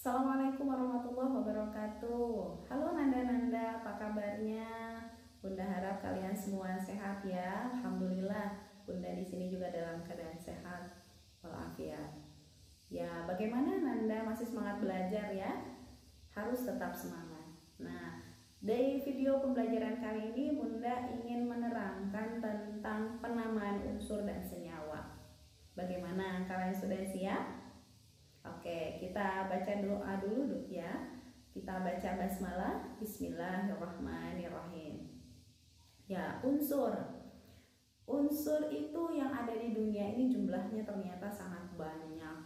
Assalamualaikum warahmatullahi wabarakatuh. Halo Nanda-Nanda, apa kabarnya? Bunda harap kalian semua sehat ya. Alhamdulillah, Bunda di sini juga dalam keadaan sehat walafiat. Ya, bagaimana Nanda masih semangat belajar ya? Harus tetap semangat. Nah, dari video pembelajaran kali ini Bunda ingin menerangkan tentang penamaan unsur dan senyawa. Bagaimana kalian sudah siap? Oke, kita baca doa dulu ya. Kita baca basmalah. Bismillahirrahmanirrahim. Ya, unsur. Unsur itu yang ada di dunia ini jumlahnya ternyata sangat banyak.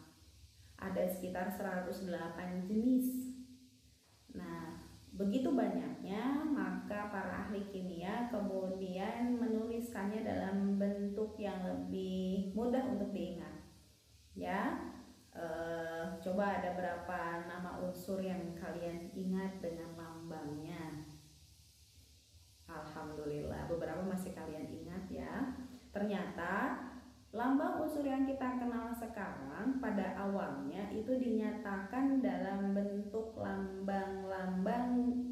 Ada sekitar 108 jenis. Nah, begitu banyaknya, maka para ahli kimia kemudian menuliskannya dalam bentuk yang lebih mudah untuk diingat. Ya. Coba ada berapa nama unsur yang kalian ingat dengan lambangnya? Alhamdulillah, beberapa masih kalian ingat ya. Ternyata lambang unsur yang kita kenal sekarang pada awalnya itu dinyatakan dalam bentuk lambang-lambang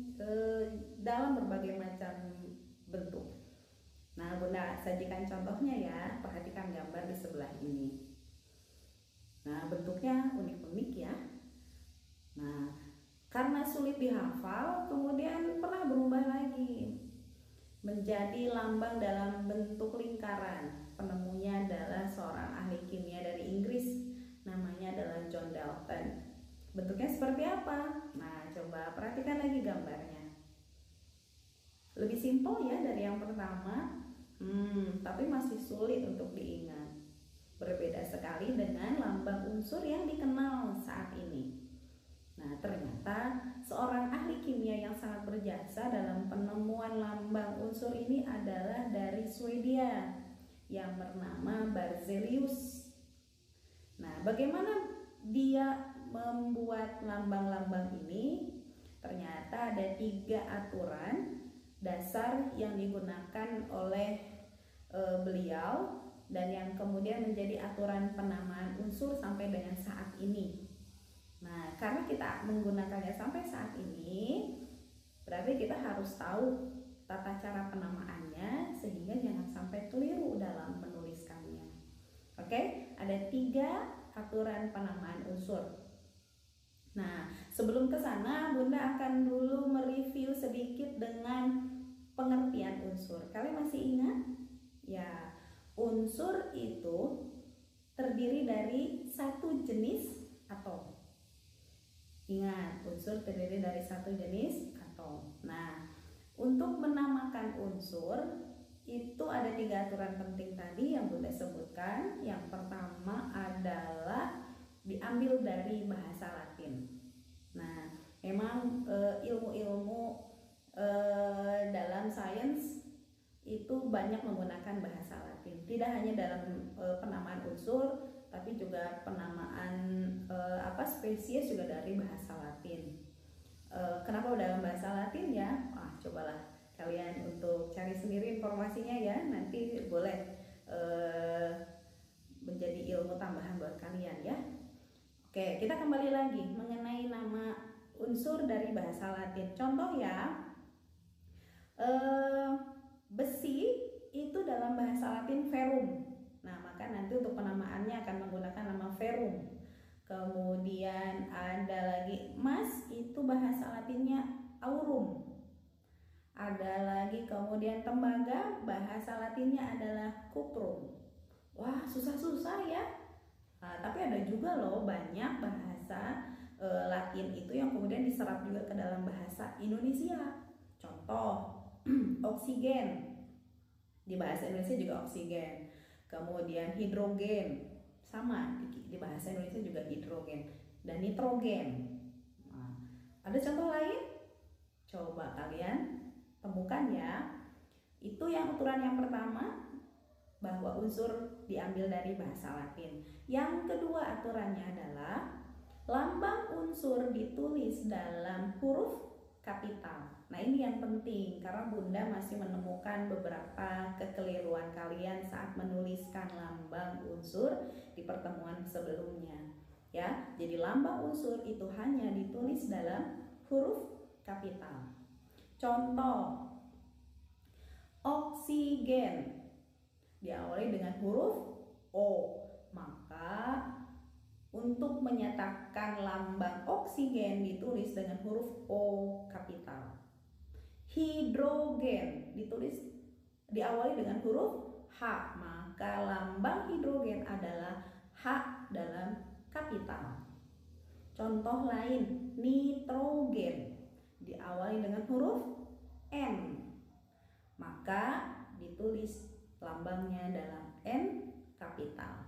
dalam berbagai macam bentuk. Nah, Bunda sajikan contohnya ya. Perhatikan gambar di sebelah ini. Nah, bentuknya unik-unik ya. Nah, karena sulit dihafal, kemudian pernah berubah lagi menjadi lambang dalam bentuk lingkaran. Penemunya adalah seorang ahli kimia dari Inggris, namanya adalah John Dalton. Bentuknya seperti apa? Nah, coba perhatikan lagi gambarnya. Lebih simpel ya dari yang pertama, tapi masih sulit untuk diingat. Berbeda sekali dengan lambang unsur yang dikenal saat ini. Nah, ternyata seorang ahli kimia yang sangat berjasa dalam penemuan lambang unsur ini adalah dari Swedia yang bernama Berzelius. Nah, bagaimana dia membuat lambang-lambang ini? Ternyata ada 3 aturan dasar yang digunakan oleh beliau dan yang kemudian menjadi aturan penamaan unsur sampai dengan saat ini. Nah, karena kita menggunakannya sampai saat ini, berarti kita harus tahu tata cara penamaannya sehingga jangan sampai keliru dalam menuliskannya. Oke, ada 3 aturan penamaan unsur. Nah, sebelum ke sana, Bunda akan dulu mereview sedikit dengan pengertian unsur. Kalian masih ingat? Ya, unsur itu terdiri dari satu jenis atom. Ingat, unsur terdiri dari satu jenis atom. Nah, untuk menamakan unsur itu ada 3 aturan penting tadi yang Bunda sebutkan. Yang pertama adalah diambil dari bahasa Latin. Nah, memang ilmu-ilmu dalam sains itu banyak menggunakan bahasa Latin. Tidak hanya dalam penamaan unsur, tapi juga penamaan spesies juga dari bahasa Latin. Kenapa dalam bahasa Latin ya? Cobalah kalian untuk cari sendiri informasinya ya. Nanti boleh menjadi ilmu tambahan buat kalian ya. Oke, kita kembali lagi mengenai nama unsur dari bahasa Latin. Contoh ya. Besi itu dalam bahasa Latin ferrum. Nah, maka nanti untuk penamaannya akan menggunakan nama ferrum. Kemudian ada lagi emas, itu bahasa Latinnya aurum. Ada lagi kemudian tembaga, bahasa Latinnya adalah cuprum. Wah, susah-susah ya. Nah, tapi ada juga loh banyak bahasa Latin itu yang kemudian diserap juga ke dalam bahasa Indonesia. Contoh, oksigen. Di bahasa Indonesia juga oksigen. Kemudian hidrogen, sama di bahasa Indonesia juga hidrogen. Dan nitrogen. Nah, ada contoh lain? Coba kalian temukan ya. Itu yang aturan yang pertama, bahwa unsur diambil dari bahasa Latin. Yang kedua aturannya adalah lambang unsur ditulis dalam huruf kapital. Nah, ini yang penting karena Bunda masih menemukan beberapa kekeliruan kalian saat menuliskan lambang unsur di pertemuan sebelumnya. ya. Jadi lambang unsur itu hanya ditulis dalam huruf kapital. Contoh, oksigen diawali dengan huruf O, maka untuk menyatakan lambang oksigen ditulis dengan huruf O kapital. Hidrogen diawali dengan huruf H, maka lambang hidrogen adalah H dalam kapital. Contoh lain, nitrogen diawali dengan huruf N, maka ditulis lambangnya dalam N kapital.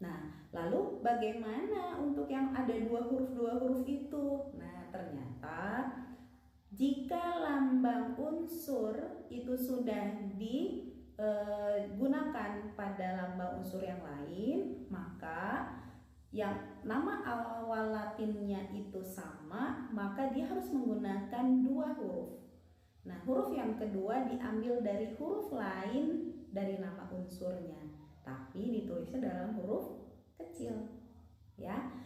Nah, lalu bagaimana untuk yang ada dua huruf itu? Nah, ternyata jika lambang unsur itu sudah digunakan pada lambang unsur yang lain, maka yang nama awal latinnya itu sama, maka dia harus menggunakan dua huruf. Nah, huruf yang kedua diambil dari huruf lain dari nama unsurnya, tapi ditulisnya dalam huruf kecil, ya.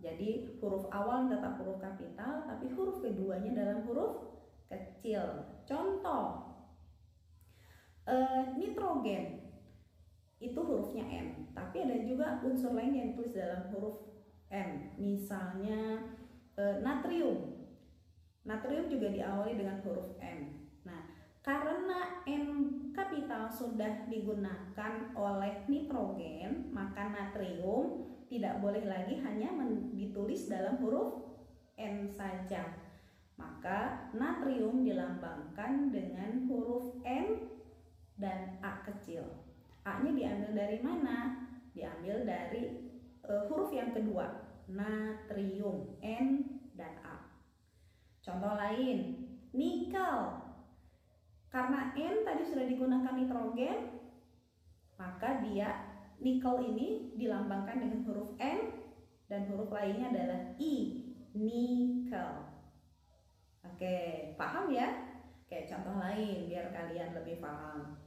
Jadi huruf awal tetap huruf kapital, tapi huruf keduanya dalam huruf kecil. Contoh, nitrogen itu hurufnya N, tapi ada juga unsur lain yang ditulis dalam huruf N. Misalnya natrium. Natrium juga diawali dengan huruf N. Nah, karena N kapital sudah digunakan oleh nitrogen, maka natrium tidak boleh lagi hanya ditulis dalam huruf N saja. Maka natrium dilambangkan dengan huruf N dan A kecil. A-nya diambil dari mana? Diambil dari huruf yang kedua, natrium, N dan A. Contoh lain, nikel. Karena N tadi sudah digunakan nitrogen, maka nikel ini dilambangkan dengan huruf N dan huruf lainnya adalah I, nikel. Oke, paham ya? Oke, contoh lain biar kalian lebih paham.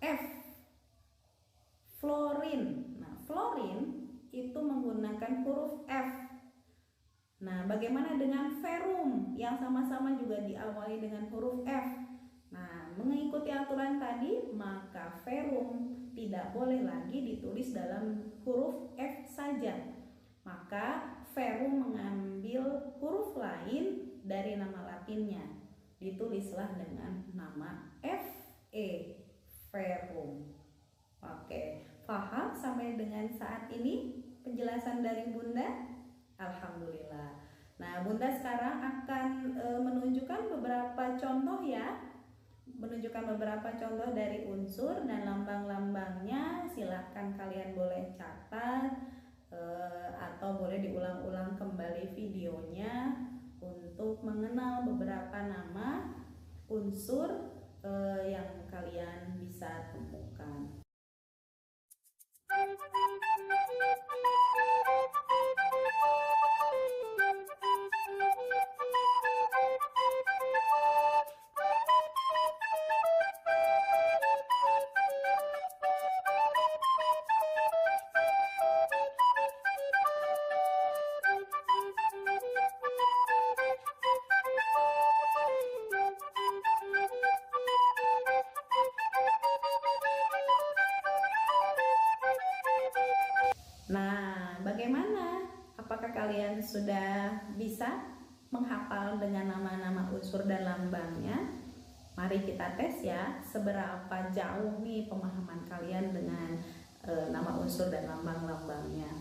F, fluorin. Nah, fluorin itu menggunakan huruf F. Nah, bagaimana dengan ferrum yang sama-sama juga diawali dengan huruf F? Nah, mengikuti aturan tadi, maka ferrum tidak boleh lagi ditulis dalam huruf F saja. Maka ferrum mengambil huruf lain dari nama latinnya. Ditulislah dengan nama Fe, ferrum. Oke, paham sampai dengan saat ini penjelasan dari Bunda? Alhamdulillah. Nah, Bunda sekarang akan menunjukkan beberapa contoh ya. Menunjukkan beberapa contoh dari unsur dan lambang-lambangnya. Silahkan kalian boleh catat atau boleh diulang-ulang kembali videonya untuk mengenal beberapa nama unsur yang kalian bisa temukan. Nah, bagaimana? Apakah kalian sudah bisa menghafal dengan nama-nama unsur dan lambangnya? Mari kita tes ya, seberapa jauh nih pemahaman kalian dengan nama unsur dan lambang-lambangnya.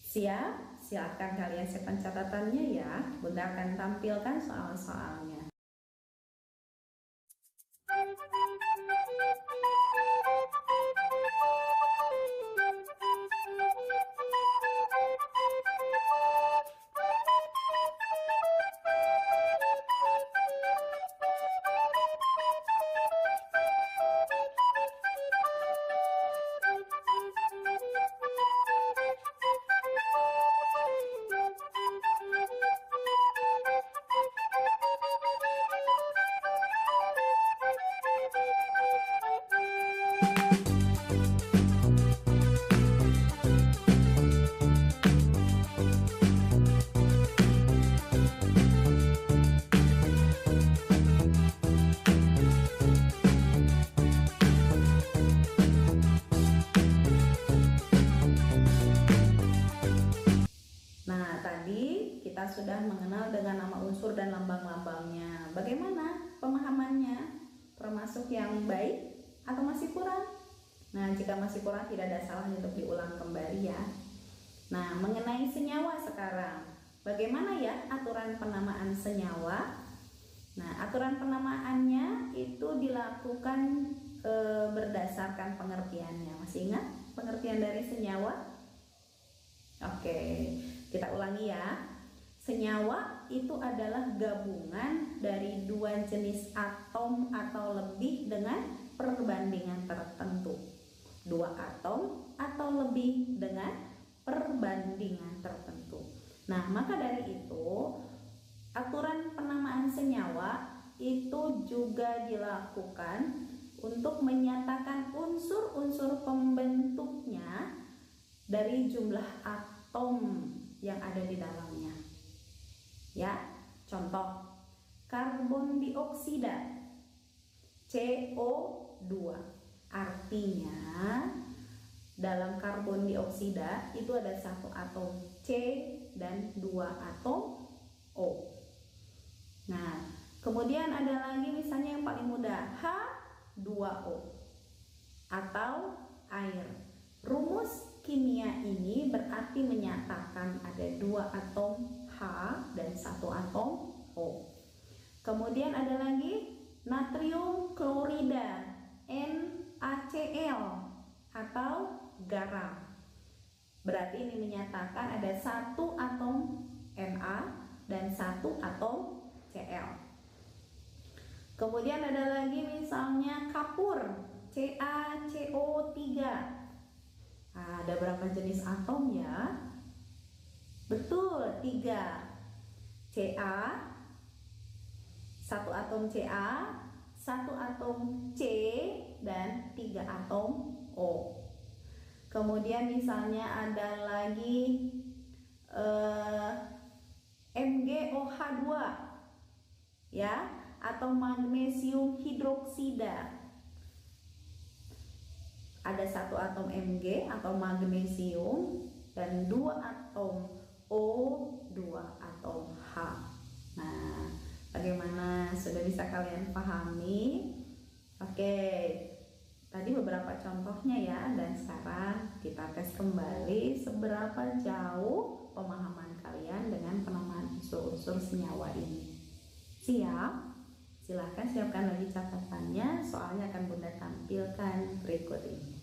Siap? Silakan kalian siapkan catatannya ya. Bunda akan tampilkan soal-soalnya. akan mengenal dengan nama unsur dan lambang-lambangnya. Bagaimana pemahamannya? Termasuk yang baik atau masih kurang? Nah, jika masih kurang tidak ada salahnya untuk diulang kembali ya. Nah, mengenai senyawa sekarang, bagaimana ya aturan penamaan senyawa? Nah, aturan penamaannya itu dilakukan berdasarkan pengertiannya. Masih ingat pengertian dari senyawa? Oke, kita ulangi ya. Senyawa itu adalah gabungan dari dua jenis atom atau lebih dengan perbandingan tertentu. Dua atom atau lebih dengan perbandingan tertentu. Nah, maka dari itu aturan penamaan senyawa itu juga dilakukan untuk menyatakan unsur-unsur pembentuknya dari jumlah atom yang ada di dalamnya. Ya, contoh karbon dioksida CO2. Artinya dalam karbon dioksida itu ada satu atom C dan dua atom O. Nah, kemudian ada lagi misalnya yang paling mudah H2O atau air. Rumus kimia ini berarti menyatakan ada dua atom H dan satu atom O. Kemudian ada lagi natrium klorida NaCl atau garam. Berarti ini menyatakan ada satu atom Na dan satu atom Cl. Kemudian ada lagi misalnya kapur CaCO3. Ada berapa jenis atom ya? Betul, 3. Ca, satu atom Ca, satu atom C, dan 3 atom O. Kemudian misalnya ada lagi MgOH2 ya, atau magnesium hidroksida. Ada satu atom Mg atau magnesium dan 2 atom O, 2 atom H. Nah, bagaimana, sudah bisa kalian pahami? Oke, tadi beberapa contohnya ya, dan sekarang kita tes kembali seberapa jauh pemahaman kalian dengan penamaan unsur-unsur senyawa ini. Siap? Silahkan siapkan lagi catatannya, soalnya akan Bunda tampilkan berikut ini.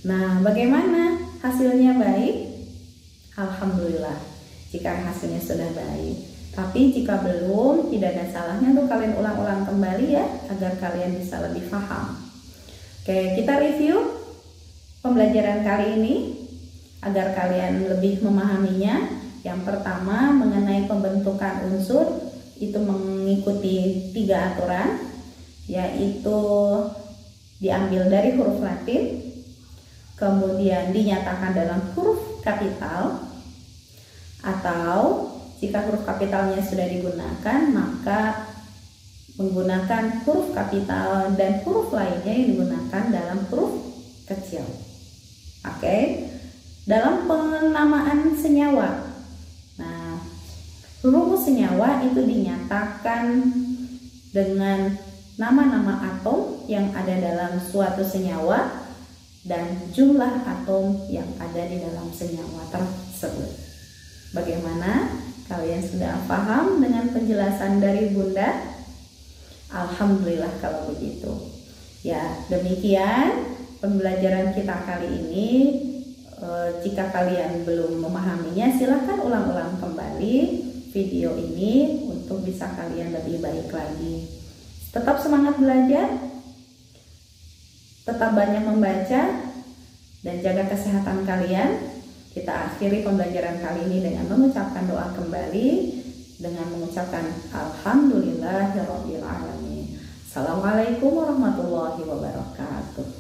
Nah, bagaimana hasilnya? Baik? Alhamdulillah jika hasilnya sudah baik. Tapi jika belum, tidak ada salahnya untuk kalian ulang-ulang kembali ya, agar kalian bisa lebih paham. Oke, kita review pembelajaran kali ini agar kalian lebih memahaminya. Yang pertama, mengenai pembentukan unsur itu mengikuti 3 aturan, yaitu diambil dari huruf Latin, kemudian dinyatakan dalam huruf kapital, atau jika huruf kapitalnya sudah digunakan maka menggunakan huruf kapital dan huruf lainnya yang digunakan dalam huruf kecil. Oke, dalam penamaan senyawa, nah, rumus senyawa itu dinyatakan dengan nama-nama atom yang ada dalam suatu senyawa dan jumlah atom yang ada di dalam senyawa tersebut. Bagaimana? Kalian sudah paham dengan penjelasan dari Bunda? Alhamdulillah kalau begitu. Ya, demikian pembelajaran kita kali ini. Jika kalian belum memahaminya, silahkan ulang-ulang kembali video ini untuk bisa kalian lebih baik lagi. Tetap semangat belajar, tetap banyak membaca, dan jaga kesehatan kalian. Kita akhiri pembelajaran kali ini dengan mengucapkan doa kembali, dengan mengucapkan Alhamdulillahirrabbilalamin. Assalamualaikum warahmatullahi wabarakatuh.